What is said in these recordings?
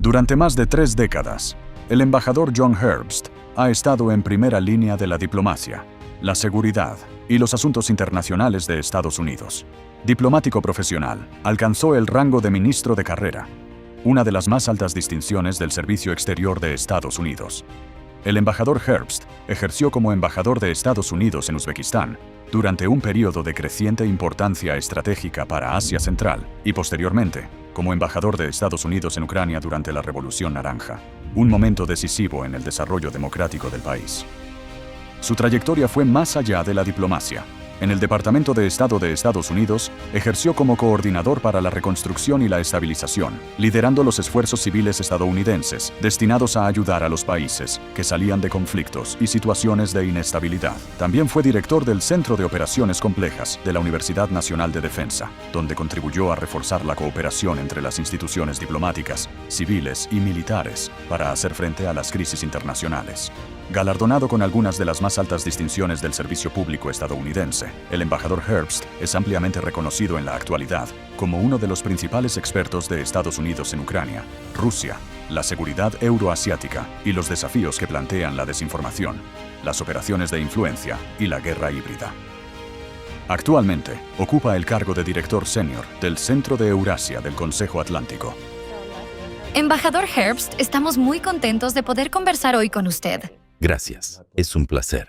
Durante más de 3 décadas, el embajador John Herbst ha estado en primera línea de la diplomacia, la seguridad y los asuntos internacionales de Estados Unidos. Diplomático profesional, alcanzó el rango de ministro de carrera, una de las más altas distinciones del Servicio Exterior de Estados Unidos. El embajador Herbst ejerció como embajador de Estados Unidos en Uzbekistán durante un periodo de creciente importancia estratégica para Asia Central y posteriormente como embajador de Estados Unidos en Ucrania durante la Revolución Naranja, un momento decisivo en el desarrollo democrático del país. Su trayectoria fue más allá de la diplomacia. En el Departamento de Estado de Estados Unidos, ejerció como coordinador para la reconstrucción y la estabilización, liderando los esfuerzos civiles estadounidenses destinados a ayudar a los países que salían de conflictos y situaciones de inestabilidad. También fue director del Centro de Operaciones Complejas de la Universidad Nacional de Defensa, donde contribuyó a reforzar la cooperación entre las instituciones diplomáticas, civiles y militares para hacer frente a las crisis internacionales. Galardonado con algunas de las más altas distinciones del servicio público estadounidense, el embajador Herbst es ampliamente reconocido en la actualidad como uno de los principales expertos de Estados Unidos en Ucrania, Rusia, la seguridad euroasiática y los desafíos que plantean la desinformación, las operaciones de influencia y la guerra híbrida. Actualmente, ocupa el cargo de director senior del Centro de Eurasia del Consejo Atlántico. Embajador Herbst, estamos muy contentos de poder conversar hoy con usted. Gracias, es un placer.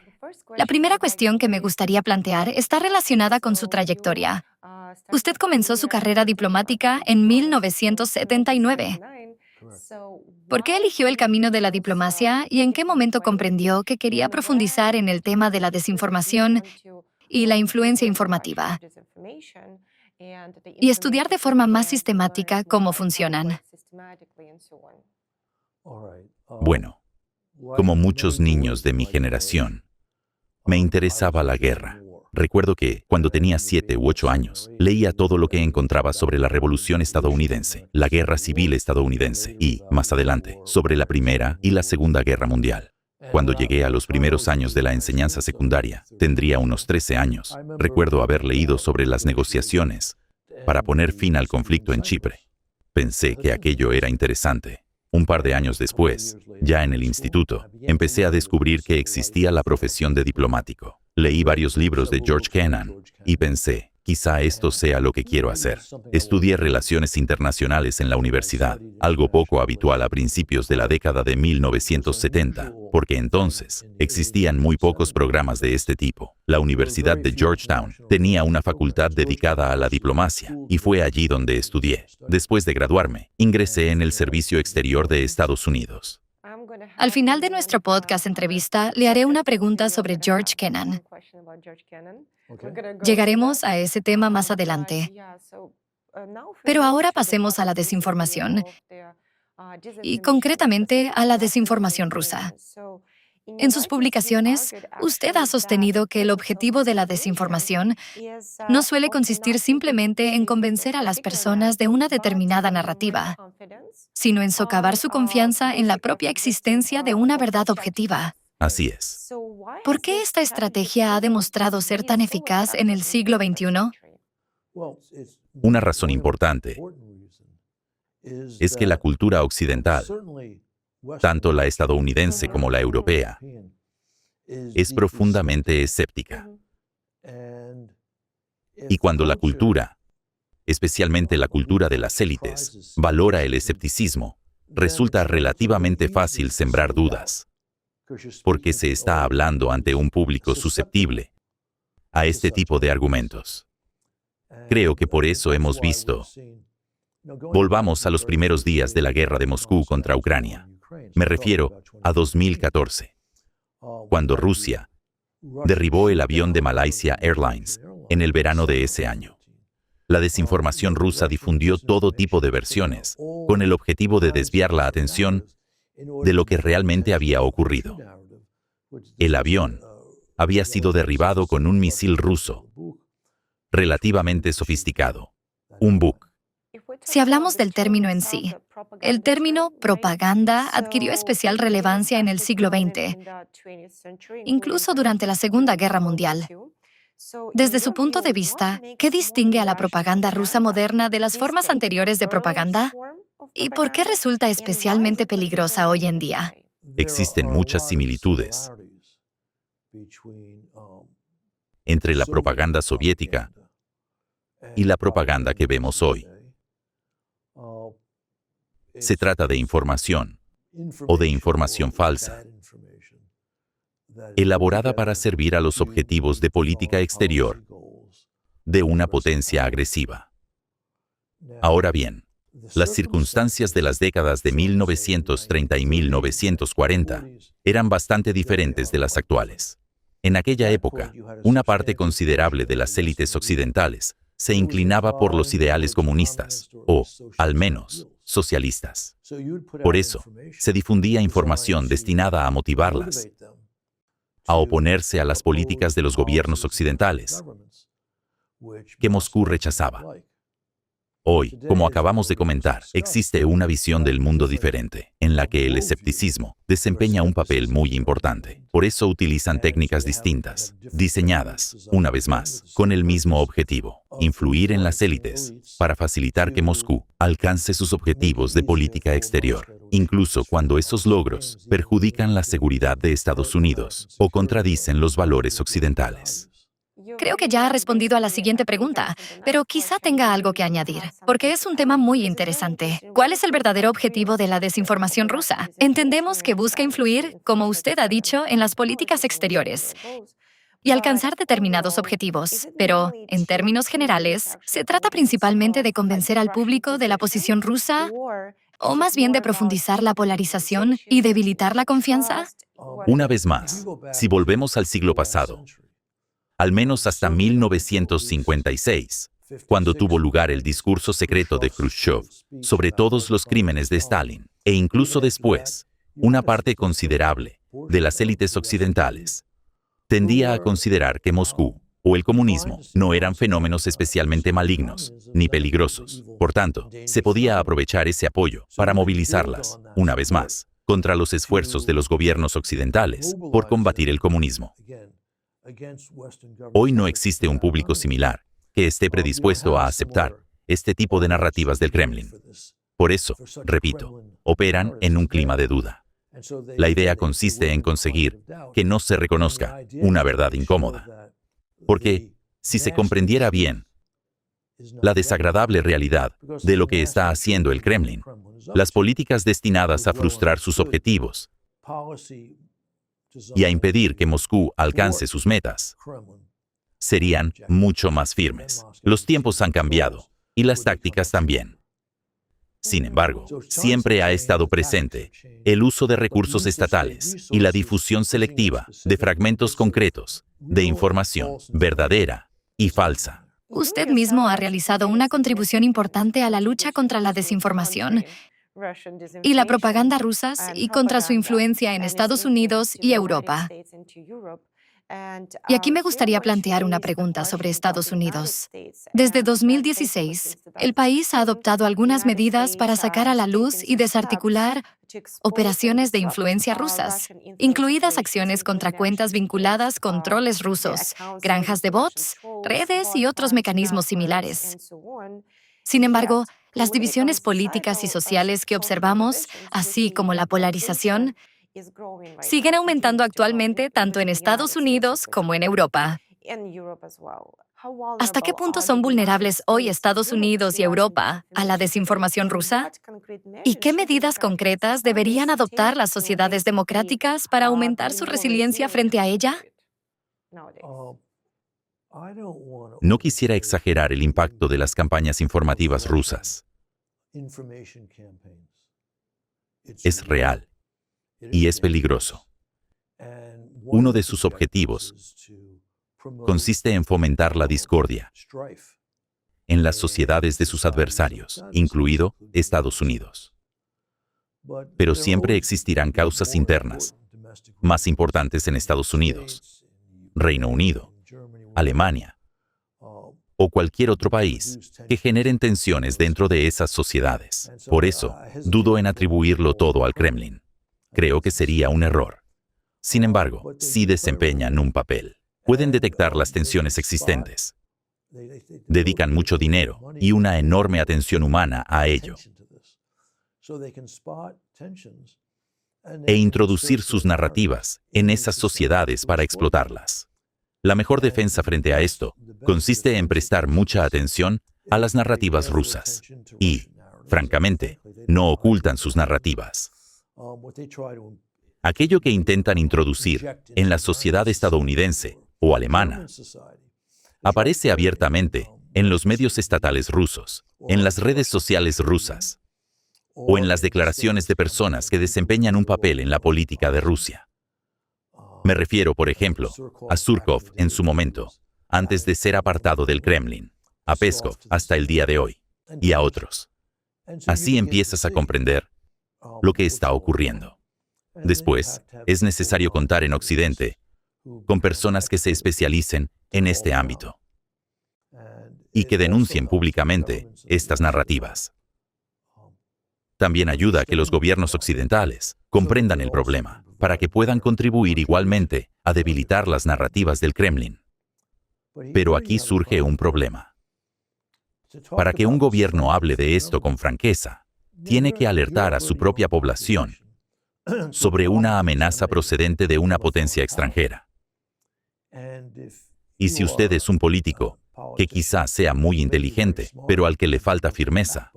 La primera cuestión que me gustaría plantear está relacionada con su trayectoria. Usted comenzó su carrera diplomática en 1979. ¿Por qué eligió el camino de la diplomacia y en qué momento comprendió que quería profundizar en el tema de la desinformación y la influencia informativa y estudiar de forma más sistemática cómo funcionan? Bueno, como muchos niños de mi generación, me interesaba la guerra. Recuerdo que, cuando tenía 7 u 8 años, leía todo lo que encontraba sobre la Revolución estadounidense, la Guerra Civil estadounidense y, más adelante, sobre la Primera y la Segunda Guerra Mundial. Cuando llegué a los primeros años de la enseñanza secundaria, tendría unos 13 años, recuerdo haber leído sobre las negociaciones para poner fin al conflicto en Chipre. Pensé que aquello era interesante. Un par de años después, ya en el instituto, empecé a descubrir que existía la profesión de diplomático. Leí varios libros de George Kennan y pensé, quizá esto sea lo que quiero hacer. Estudié relaciones internacionales en la universidad, algo poco habitual a principios de la década de 1970, porque entonces existían muy pocos programas de este tipo. La Universidad de Georgetown tenía una facultad dedicada a la diplomacia y fue allí donde estudié. Después de graduarme, ingresé en el Servicio Exterior de Estados Unidos. Al final de nuestro podcast entrevista, le haré una pregunta sobre George Kennan. Llegaremos a ese tema más adelante. Pero ahora pasemos a la desinformación y concretamente a la desinformación rusa. En sus publicaciones, usted ha sostenido que el objetivo de la desinformación no suele consistir simplemente en convencer a las personas de una determinada narrativa, sino en socavar su confianza en la propia existencia de una verdad objetiva. Así es. ¿Por qué esta estrategia ha demostrado ser tan eficaz en el siglo XXI? Una razón importante es que la cultura occidental, tanto la estadounidense como la europea, es profundamente escéptica. Y cuando la cultura, especialmente la cultura de las élites, valora el escepticismo, resulta relativamente fácil sembrar dudas, porque se está hablando ante un público susceptible a este tipo de argumentos. Creo que por eso hemos visto. Volvamos a los primeros días de la guerra de Moscú contra Ucrania. Me refiero a 2014, cuando Rusia derribó el avión de Malaysia Airlines en el verano de ese año. La desinformación rusa difundió todo tipo de versiones, con el objetivo de desviar la atención de lo que realmente había ocurrido. El avión había sido derribado con un misil ruso, relativamente sofisticado, un Buk. Si hablamos del término en sí, el término propaganda adquirió especial relevancia en el siglo XX, incluso durante la Segunda Guerra Mundial. Desde su punto de vista, ¿qué distingue a la propaganda rusa moderna de las formas anteriores de propaganda? ¿Y por qué resulta especialmente peligrosa hoy en día? Existen muchas similitudes entre la propaganda soviética y la propaganda que vemos hoy. Se trata de información o de información falsa, elaborada para servir a los objetivos de política exterior de una potencia agresiva. Ahora bien, las circunstancias de las décadas de 1930 y 1940 eran bastante diferentes de las actuales. En aquella época, una parte considerable de las élites occidentales se inclinaba por los ideales comunistas, o, al menos, socialistas. Por eso, se difundía información destinada a motivarlas a oponerse a las políticas de los gobiernos occidentales, que Moscú rechazaba. Hoy, como acabamos de comentar, existe una visión del mundo diferente, en la que el escepticismo desempeña un papel muy importante. Por eso utilizan técnicas distintas, diseñadas, una vez más, con el mismo objetivo: influir en las élites, para facilitar que Moscú alcance sus objetivos de política exterior, incluso cuando esos logros perjudican la seguridad de Estados Unidos o contradicen los valores occidentales. Creo que ya ha respondido a la siguiente pregunta, pero quizá tenga algo que añadir, porque es un tema muy interesante. ¿Cuál es el verdadero objetivo de la desinformación rusa? Entendemos que busca influir, como usted ha dicho, en las políticas exteriores y alcanzar determinados objetivos, pero, en términos generales, ¿se trata principalmente de convencer al público de la posición rusa o más bien de profundizar la polarización y debilitar la confianza? Una vez más, si volvemos al siglo pasado, al menos hasta 1956, cuando tuvo lugar el discurso secreto de Khrushchev sobre todos los crímenes de Stalin, e incluso después, una parte considerable de las élites occidentales tendía a considerar que Moscú o el comunismo no eran fenómenos especialmente malignos ni peligrosos. Por tanto, se podía aprovechar ese apoyo para movilizarlas, una vez más, contra los esfuerzos de los gobiernos occidentales por combatir el comunismo. Hoy no existe un público similar que esté predispuesto a aceptar este tipo de narrativas del Kremlin. Por eso, repito, operan en un clima de duda. La idea consiste en conseguir que no se reconozca una verdad incómoda. Porque, si se comprendiera bien la desagradable realidad de lo que está haciendo el Kremlin, las políticas destinadas a frustrar sus objetivos y a impedir que Moscú alcance sus metas serían mucho más firmes. Los tiempos han cambiado, y las tácticas también. Sin embargo, siempre ha estado presente el uso de recursos estatales y la difusión selectiva de fragmentos concretos de información verdadera y falsa. Usted mismo ha realizado una contribución importante a la lucha contra la desinformación y la propaganda rusas y contra su influencia en Estados Unidos y Europa. Y aquí me gustaría plantear una pregunta sobre Estados Unidos. Desde 2016, el país ha adoptado algunas medidas para sacar a la luz y desarticular operaciones de influencia rusas, incluidas acciones contra cuentas vinculadas con troles rusos, granjas de bots, redes y otros mecanismos similares. Sin embargo, las divisiones políticas y sociales que observamos, así como la polarización, siguen aumentando actualmente tanto en Estados Unidos como en Europa. ¿Hasta qué punto son vulnerables hoy Estados Unidos y Europa a la desinformación rusa? ¿Y qué medidas concretas deberían adoptar las sociedades democráticas para aumentar su resiliencia frente a ella? No quisiera exagerar el impacto de las campañas informativas rusas. Es real y es peligroso. Uno de sus objetivos consiste en fomentar la discordia en las sociedades de sus adversarios, incluido Estados Unidos. Pero siempre existirán causas internas más importantes en Estados Unidos, Reino Unido, Alemania o cualquier otro país que generen tensiones dentro de esas sociedades. Por eso, dudo en atribuirlo todo al Kremlin. Creo que sería un error. Sin embargo, sí desempeñan un papel. Pueden detectar las tensiones existentes. Dedican mucho dinero y una enorme atención humana a ello. e introducir sus narrativas en esas sociedades para explotarlas. La mejor defensa frente a esto consiste en prestar mucha atención a las narrativas rusas y, francamente, no ocultan sus narrativas. Aquello que intentan introducir en la sociedad estadounidense o alemana aparece abiertamente en los medios estatales rusos, en las redes sociales rusas o en las declaraciones de personas que desempeñan un papel en la política de Rusia. Me refiero, por ejemplo, a Surkov en su momento, antes de ser apartado del Kremlin, a Peskov hasta el día de hoy, y a otros. Así empiezas a comprender lo que está ocurriendo. Después, es necesario contar en Occidente con personas que se especialicen en este ámbito y que denuncien públicamente estas narrativas. También ayuda a que los gobiernos occidentales comprendan el problema, para que puedan contribuir igualmente a debilitar las narrativas del Kremlin. Pero aquí surge un problema. Para que un gobierno hable de esto con franqueza, tiene que alertar a su propia población sobre una amenaza procedente de una potencia extranjera. Y si usted es un político que quizá sea muy inteligente, pero al que le falta firmeza,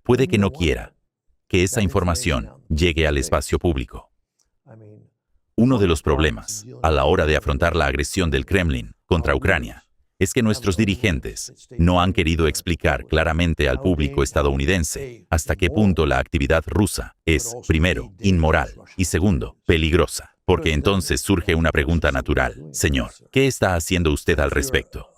puede que no quiera que esa información llegue al espacio público. Uno de los problemas a la hora de afrontar la agresión del Kremlin contra Ucrania es que nuestros dirigentes no han querido explicar claramente al público estadounidense hasta qué punto la actividad rusa es, primero, inmoral y segundo, peligrosa. Porque entonces surge una pregunta natural. Señor, ¿qué está haciendo usted al respecto?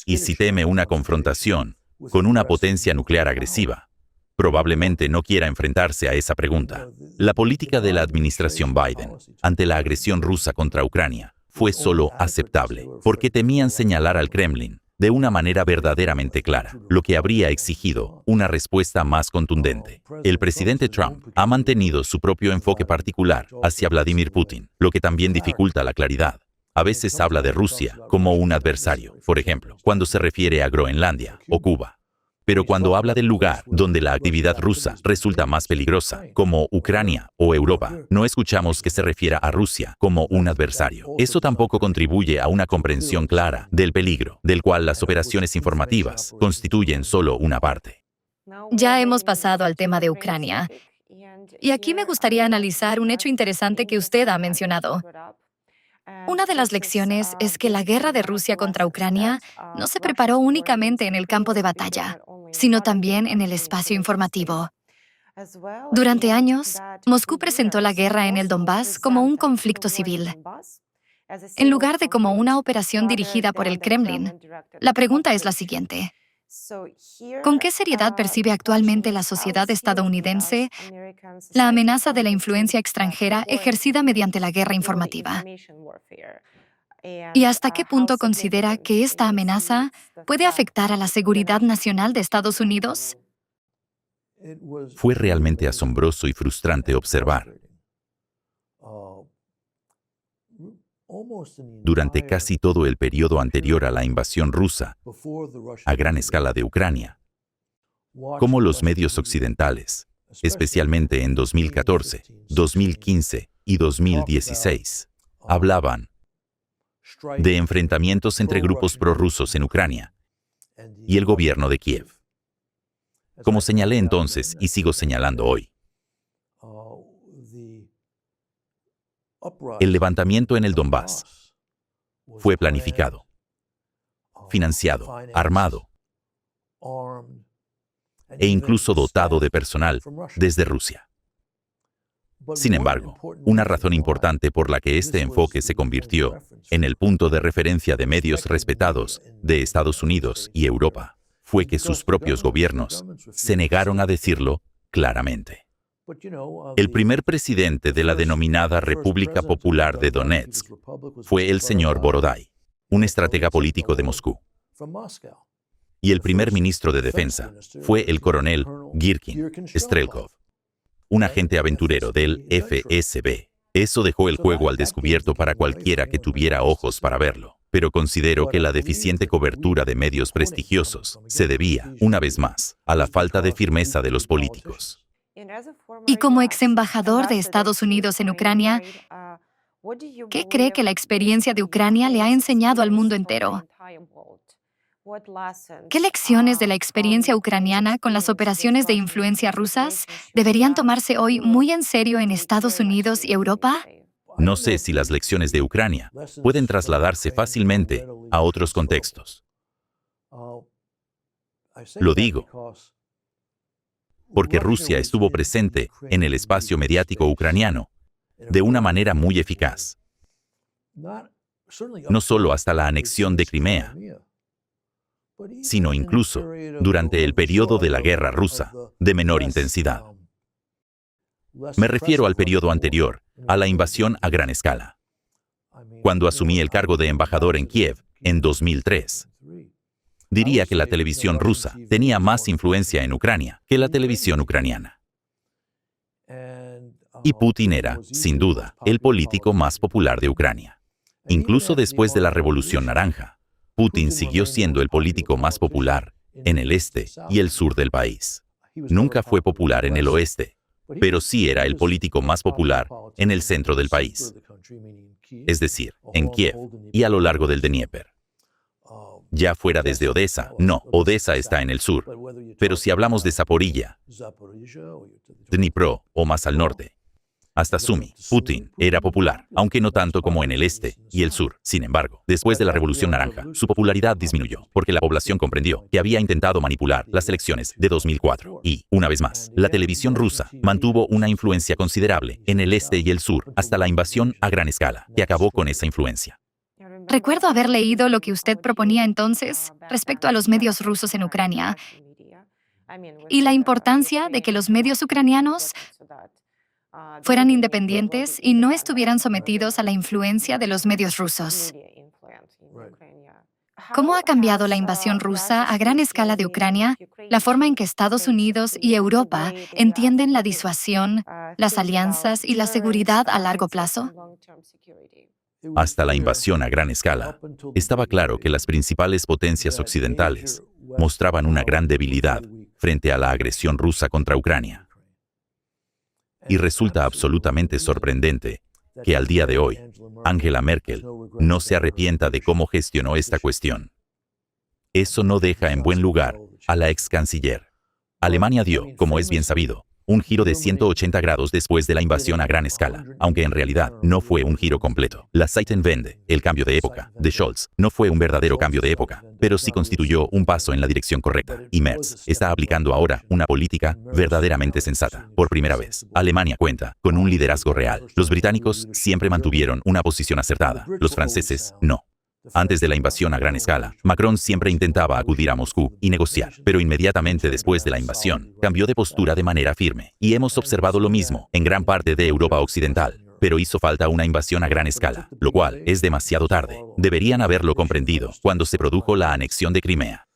Y si teme una confrontación con una potencia nuclear agresiva, probablemente no quiera enfrentarse a esa pregunta. La política de la administración Biden ante la agresión rusa contra Ucrania fue solo aceptable porque temían señalar al Kremlin de una manera verdaderamente clara, lo que habría exigido una respuesta más contundente. El presidente Trump ha mantenido su propio enfoque particular hacia Vladimir Putin, lo que también dificulta la claridad. A veces habla de Rusia como un adversario, por ejemplo, cuando se refiere a Groenlandia o Cuba. Pero cuando habla del lugar donde la actividad rusa resulta más peligrosa, como Ucrania o Europa, no escuchamos que se refiera a Rusia como un adversario. Eso tampoco contribuye a una comprensión clara del peligro, del cual las operaciones informativas constituyen solo una parte. Ya hemos pasado al tema de Ucrania. Y aquí me gustaría analizar un hecho interesante que usted ha mencionado. Una de las lecciones es que la guerra de Rusia contra Ucrania no se preparó únicamente en el campo de batalla, sino también en el espacio informativo. Durante años, Moscú presentó la guerra en el Donbass como un conflicto civil, en lugar de como una operación dirigida por el Kremlin. La pregunta es la siguiente: ¿con qué seriedad percibe actualmente la sociedad estadounidense la amenaza de la influencia extranjera ejercida mediante la guerra informativa? ¿Y hasta qué punto considera que esta amenaza puede afectar a la seguridad nacional de Estados Unidos? Fue realmente asombroso y frustrante observar. Durante casi todo el periodo anterior a la invasión rusa, a gran escala de Ucrania, cómo los medios occidentales, especialmente en 2014, 2015 y 2016, hablaban de enfrentamientos entre grupos prorrusos en Ucrania y el gobierno de Kiev. Como señalé entonces y sigo señalando hoy, el levantamiento en el Donbass fue planificado, financiado, armado e incluso dotado de personal desde Rusia. Sin embargo, una razón importante por la que este enfoque se convirtió en el punto de referencia de medios respetados de Estados Unidos y Europa fue que sus propios gobiernos se negaron a decirlo claramente. El primer presidente de la denominada República Popular de Donetsk fue el señor Borodai, un estratega político de Moscú. Y el primer ministro de Defensa fue el coronel Girkin Strelkov, un agente aventurero del FSB. Eso dejó el juego al descubierto para cualquiera que tuviera ojos para verlo. pero considero que la deficiente cobertura de medios prestigiosos se debía, una vez más, a la falta de firmeza de los políticos. Y como ex embajador de Estados Unidos en Ucrania, ¿qué cree que la experiencia de Ucrania le ha enseñado al mundo entero? ¿Qué lecciones de la experiencia ucraniana con las operaciones de influencia rusas deberían tomarse hoy muy en serio en Estados Unidos y Europa? No sé si las lecciones de Ucrania pueden trasladarse fácilmente a otros contextos. Lo digo porque Rusia estuvo presente en el espacio mediático ucraniano de una manera muy eficaz, no solo hasta la anexión de Crimea, sino incluso durante el periodo de la guerra rusa de menor intensidad. Me refiero al periodo anterior a la invasión a gran escala. Cuando asumí el cargo de embajador en Kiev en 2003, diría que la televisión rusa tenía más influencia en Ucrania que la televisión ucraniana. Y Putin era, sin duda, el político más popular de Ucrania. Incluso después de la Revolución Naranja, Putin siguió siendo el político más popular en el este y el sur del país. Nunca fue popular en el oeste, pero sí era el político más popular en el centro del país, es decir, en Kiev y a lo largo del Dnieper. Ya fuera desde Odessa, no, Odessa está en el sur, pero si hablamos de Zaporilla, Dnipro o más al norte, hasta Sumy, Putin era popular, aunque no tanto como en el este y el sur. Sin embargo, después de la Revolución Naranja, su popularidad disminuyó, porque la población comprendió que había intentado manipular las elecciones de 2004. Y, una vez más, la televisión rusa mantuvo una influencia considerable en el este y el sur hasta la invasión a gran escala, que acabó con esa influencia. Recuerdo haber leído lo que usted proponía entonces respecto a los medios rusos en Ucrania y la importancia de que los medios ucranianos fueran independientes y no estuvieran sometidos a la influencia de los medios rusos. ¿Cómo ha cambiado la invasión rusa a gran escala de Ucrania la forma en que Estados Unidos y Europa entienden la disuasión, las alianzas y la seguridad a largo plazo? Hasta la invasión a gran escala, estaba claro que las principales potencias occidentales mostraban una gran debilidad frente a la agresión rusa contra Ucrania. Y resulta absolutamente sorprendente que al día de hoy, Angela Merkel no se arrepienta de cómo gestionó esta cuestión. Eso no deja en buen lugar a la ex canciller. Alemania dio, como es bien sabido, un giro de 180 grados después de la invasión a gran escala, aunque en realidad no fue un giro completo. La Zeitenwende, el cambio de época, de Scholz, no fue un verdadero cambio de época, pero sí constituyó un paso en la dirección correcta. Y Merz está aplicando ahora una política verdaderamente sensata. Por primera vez, Alemania cuenta con un liderazgo real. Los británicos siempre mantuvieron una posición acertada, los franceses no. Antes de la invasión a gran escala, Macron siempre intentaba acudir a Moscú y negociar, pero inmediatamente después de la invasión, cambió de postura de manera firme. Y hemos observado lo mismo en gran parte de Europa Occidental. Pero hizo falta una invasión a gran escala, lo cual es demasiado tarde. Deberían haberlo comprendido cuando se produjo la anexión de Crimea.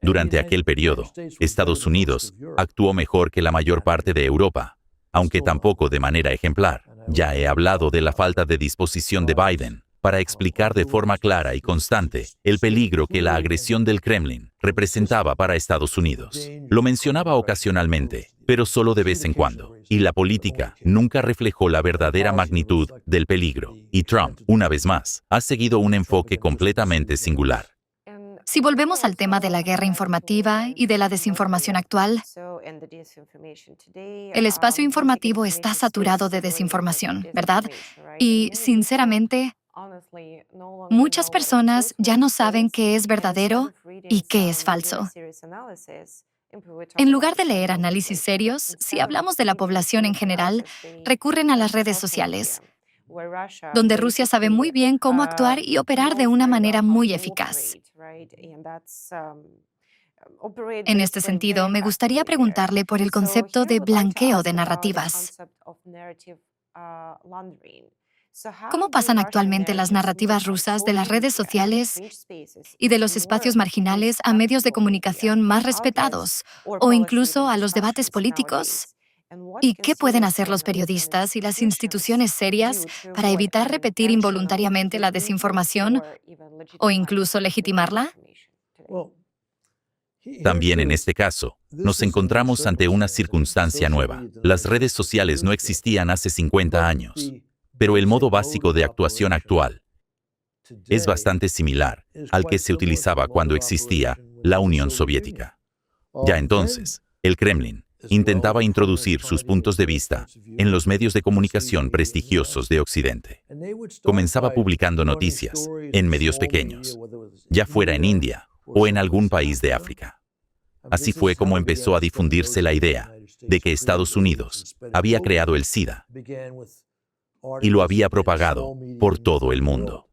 Durante aquel periodo, Estados Unidos actuó mejor que la mayor parte de Europa, aunque tampoco de manera ejemplar. Ya he hablado de la falta de disposición de Biden para explicar de forma clara y constante el peligro que la agresión del Kremlin representaba para Estados Unidos. Lo mencionaba ocasionalmente, pero solo de vez en cuando. Y la política nunca reflejó la verdadera magnitud del peligro. Y Trump, una vez más, ha seguido un enfoque completamente singular. Si volvemos al tema de la guerra informativa y de la desinformación actual, el espacio informativo está saturado de desinformación, ¿verdad? Y, sinceramente, muchas personas ya no saben qué es verdadero y qué es falso. En lugar de leer análisis serios, si hablamos de la población en general, recurren a las redes sociales, donde Rusia sabe muy bien cómo actuar y operar de una manera muy eficaz. En este sentido, me gustaría preguntarle por el concepto de blanqueo de narrativas. ¿Cómo pasan actualmente las narrativas rusas de las redes sociales y de los espacios marginales a medios de comunicación más respetados o incluso a los debates políticos? ¿Y qué pueden hacer los periodistas y las instituciones serias para evitar repetir involuntariamente la desinformación o incluso legitimarla? También en este caso, nos encontramos ante una circunstancia nueva. Las redes sociales no existían hace 50 años, pero el modo básico de actuación actual es bastante similar al que se utilizaba cuando existía la Unión Soviética. Ya entonces, el Kremlin intentaba introducir sus puntos de vista en los medios de comunicación prestigiosos de Occidente. Comenzaba publicando noticias en medios pequeños, ya fuera en India o en algún país de África. Así fue como empezó a difundirse la idea de que Estados Unidos había creado el SIDA y lo había propagado por todo el mundo.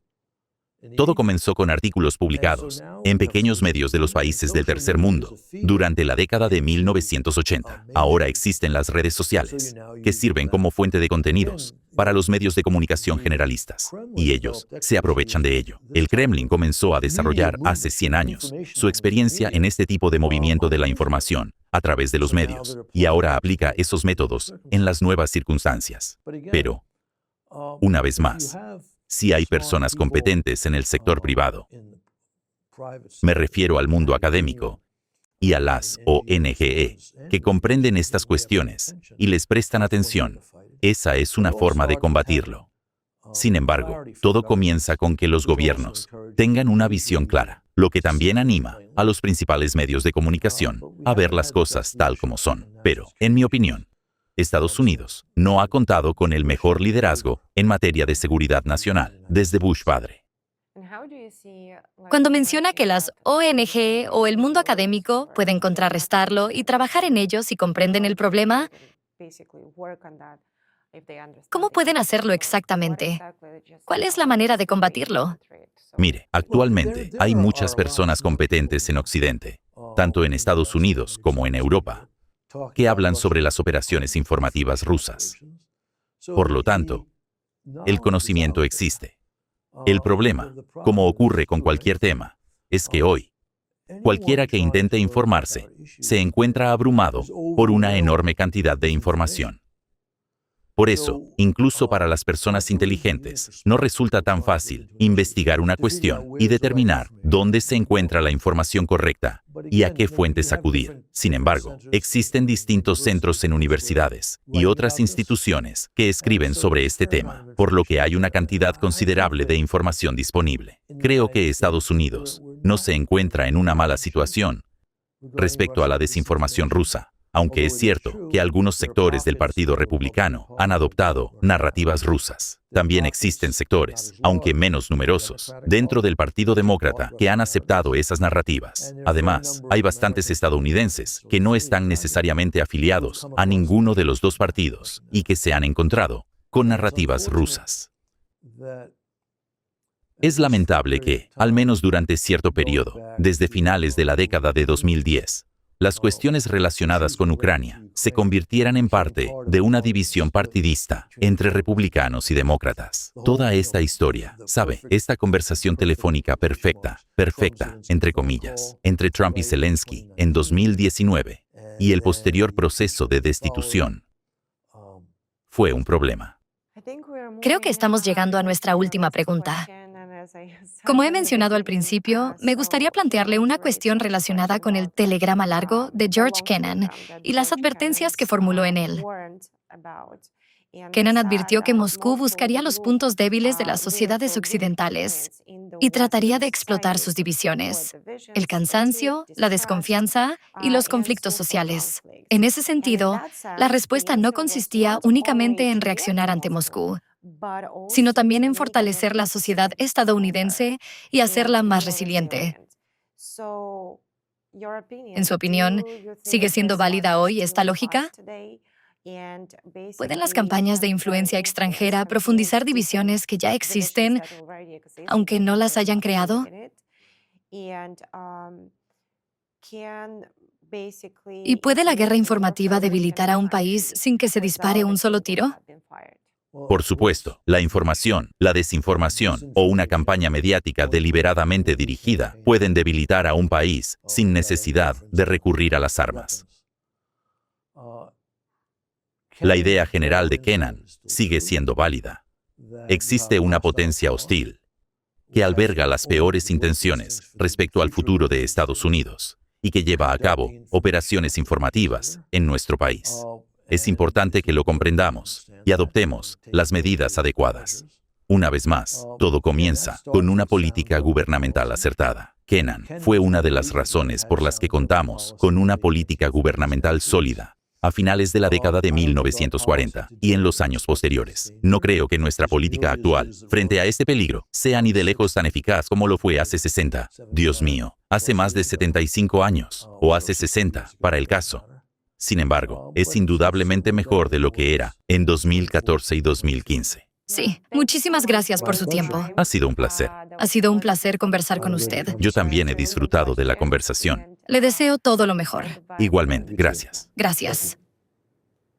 Todo comenzó con artículos publicados en pequeños medios de los países del tercer mundo durante la década de 1980. Ahora existen las redes sociales, que sirven como fuente de contenidos para los medios de comunicación generalistas, y ellos se aprovechan de ello. El Kremlin comenzó a desarrollar hace 100 años su experiencia en este tipo de movimiento de la información a través de los medios, y ahora aplica esos métodos en las nuevas circunstancias. Pero, una vez más, si hay personas competentes en el sector privado, me refiero al mundo académico y a las ONG que comprenden estas cuestiones y les prestan atención, esa es una forma de combatirlo. Sin embargo, todo comienza con que los gobiernos tengan una visión clara, lo que también anima a los principales medios de comunicación a ver las cosas tal como son. Pero, en mi opinión, Estados Unidos no ha contado con el mejor liderazgo en materia de seguridad nacional desde Bush padre. Cuando menciona que las ONG o el mundo académico pueden contrarrestarlo y trabajar en ello si comprenden el problema, ¿cómo pueden hacerlo exactamente? ¿Cuál es la manera de combatirlo? Mire, actualmente hay muchas personas competentes en Occidente, tanto en Estados Unidos como en Europa, que hablan sobre las operaciones informativas rusas. Por lo tanto, el conocimiento existe. El problema, como ocurre con cualquier tema, es que hoy, cualquiera que intente informarse se encuentra abrumado por una enorme cantidad de información. Por eso, incluso para las personas inteligentes, no resulta tan fácil investigar una cuestión y determinar dónde se encuentra la información correcta y a qué fuentes acudir. Sin embargo, existen distintos centros en universidades y otras instituciones que escriben sobre este tema, por lo que hay una cantidad considerable de información disponible. Creo que Estados Unidos no se encuentra en una mala situación respecto a la desinformación rusa. Aunque es cierto que algunos sectores del Partido Republicano han adoptado narrativas rusas. También existen sectores, aunque menos numerosos, dentro del Partido Demócrata que han aceptado esas narrativas. Además, hay bastantes estadounidenses que no están necesariamente afiliados a ninguno de los dos partidos y que se han encontrado con narrativas rusas. Es lamentable que, al menos durante cierto periodo, desde finales de la década de 2010, las cuestiones relacionadas con Ucrania se convirtieran en parte de una división partidista entre republicanos y demócratas. Toda esta historia, ¿sabe? Esta conversación telefónica perfecta, entre comillas, entre Trump y Zelensky en 2019 y el posterior proceso de destitución fue un problema. Creo que estamos llegando a nuestra última pregunta. Como he mencionado al principio, me gustaría plantearle una cuestión relacionada con el telegrama largo de George Kennan y las advertencias que formuló en él. Kennan advirtió que Moscú buscaría los puntos débiles de las sociedades occidentales y trataría de explotar sus divisiones, el cansancio, la desconfianza y los conflictos sociales. En ese sentido, la respuesta no consistía únicamente en reaccionar ante Moscú, sino también en fortalecer la sociedad estadounidense y hacerla más resiliente. En su opinión, ¿sigue siendo válida hoy esta lógica? ¿Pueden las campañas de influencia extranjera profundizar divisiones que ya existen, aunque no las hayan creado? ¿Y puede la guerra informativa debilitar a un país sin que se dispare un solo tiro? Por supuesto, la información, la desinformación o una campaña mediática deliberadamente dirigida pueden debilitar a un país sin necesidad de recurrir a las armas. La idea general de Kennan sigue siendo válida. Existe una potencia hostil que alberga las peores intenciones respecto al futuro de Estados Unidos y que lleva a cabo operaciones informativas en nuestro país. Es importante que lo comprendamos y adoptemos las medidas adecuadas. Una vez más, todo comienza con una política gubernamental acertada. Kennan fue una de las razones por las que contamos con una política gubernamental sólida a finales de la década de 1940 y en los años posteriores. No creo que nuestra política actual, frente a este peligro, sea ni de lejos tan eficaz como lo fue hace 60, Dios mío, hace más de 75 años, o hace 60, para el caso. Sin embargo, es indudablemente mejor de lo que era en 2014 y 2015. Sí, muchísimas gracias por su tiempo. Ha sido un placer. Ha sido un placer conversar con usted. Yo también he disfrutado de la conversación. Le deseo todo lo mejor. Igualmente, gracias. Gracias.